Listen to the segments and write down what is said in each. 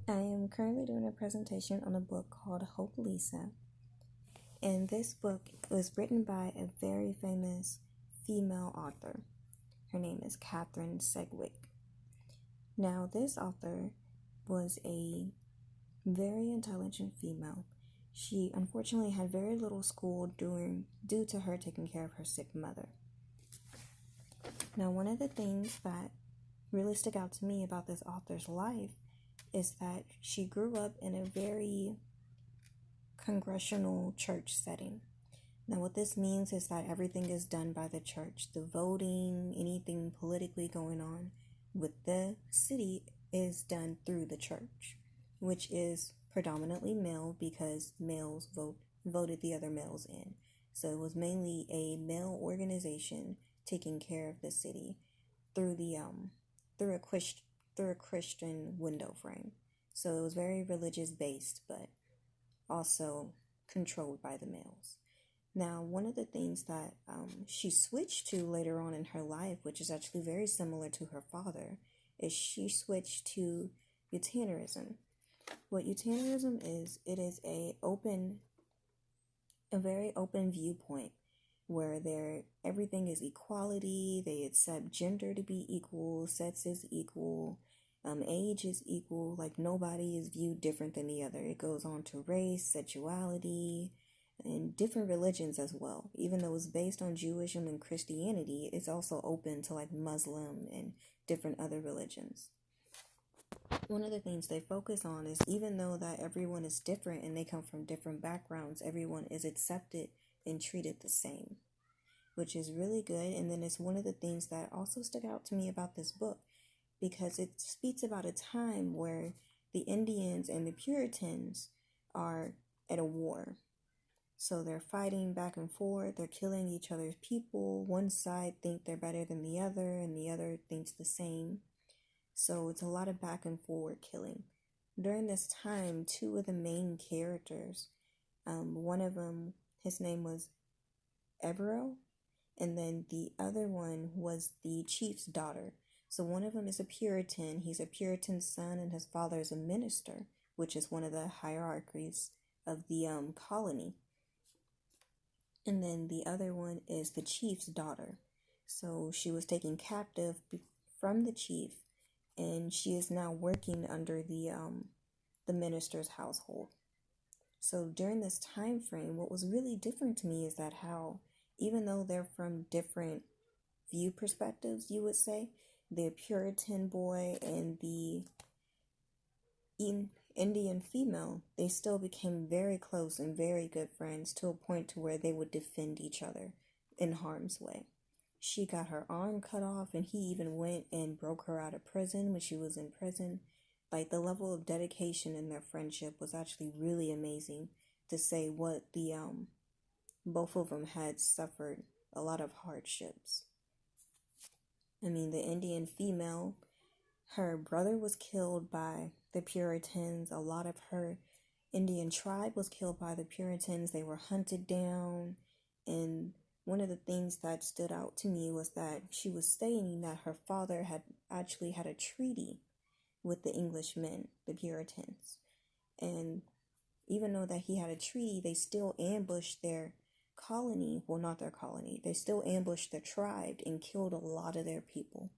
I am currently doing a presentation on a book called Hope Lisa, and this book was written by a very famous female author. Her name is Catharine Sedgwick. Now, this author was a very intelligent female. She unfortunately had very little school due to her taking care of her sick mother. Now, one of the things that really stuck out to me about this author's life is that she grew up in a very congregational church setting. Now, what this means is that everything is done by the church. The voting, anything politically going on with the city is done through the church, which is predominantly male because males voted the other males in. So it was mainly a male organization taking care of the city through a Christian window frame. So it was very religious based, but also controlled by the males. Now, one of the things that she switched to later on in her life, which is actually very similar to her father, is she switched to utilitarianism. What utilitarianism is, it is a very open viewpoint where everything is equality. They accept gender to be equal, sex is equal, age is equal, like nobody is viewed different than the other. It goes on to race, sexuality, and different religions as well. Even though it's based on Jewism and Christianity, it's also open to like Muslim and different other religions. One of the things they focus on is even though that everyone is different and they come from different backgrounds, everyone is accepted and treated the same, which is really good. And then it's one of the things that also stuck out to me about this book, because it speaks about a time where the Indians and the Puritans are at a war. So they're fighting back and forth, they're killing each other's people. One side think they're better than the other, and the other thinks the same. So it's a lot of back and forward killing. During this time, two of the main characters, one of them, his name was Evero, and then the other one was the chief's daughter. So one of them is a Puritan. He's a Puritan son, and his father is a minister, which is one of the hierarchies of the colony. And then the other one is the chief's daughter. So she was taken captive from the chief, and she is now working under the minister's household. So during this time frame, what was really different to me is that how, even though they're from different view perspectives, you would say, the Puritan boy and the Indian female, they still became very close and very good friends to a point to where they would defend each other in harm's way. She got her arm cut off, and he even went and broke her out of prison when she was in prison. Like, the level of dedication in their friendship was actually really amazing, to say what the both of them had suffered a lot of hardships. I mean, the Indian female, her brother was killed by the Puritans. A lot of her Indian tribe was killed by the Puritans. They were hunted down. And one of the things that stood out to me was that she was saying that her father had actually had a treaty with the Englishmen, the Puritans. And even though that he had a treaty, they still ambushed their colony. Well, not their colony. They still ambushed their tribe and killed a lot of their people,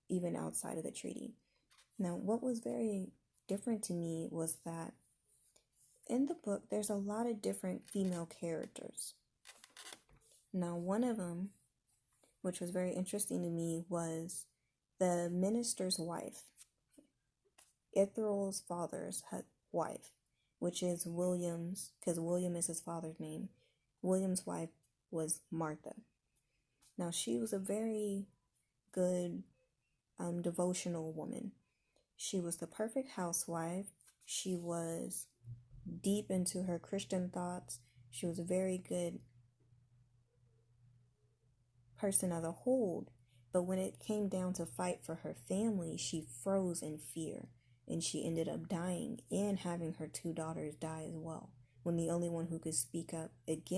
even outside of the treaty. Now, what was very different to me was that in the book, there's a lot of different female characters. Now, one of them, which was very interesting to me, was the minister's wife, Ithrel's father's wife, which is William's, because William is his father's name. William's wife was Martha. Now, she was a very good devotional woman. She was the perfect housewife. She was deep into her Christian thoughts. She was a very good person as a whole. But when it came down to fight for her family, she froze in fear, and she ended up dying and having her two daughters die as well, when the only one who could speak up against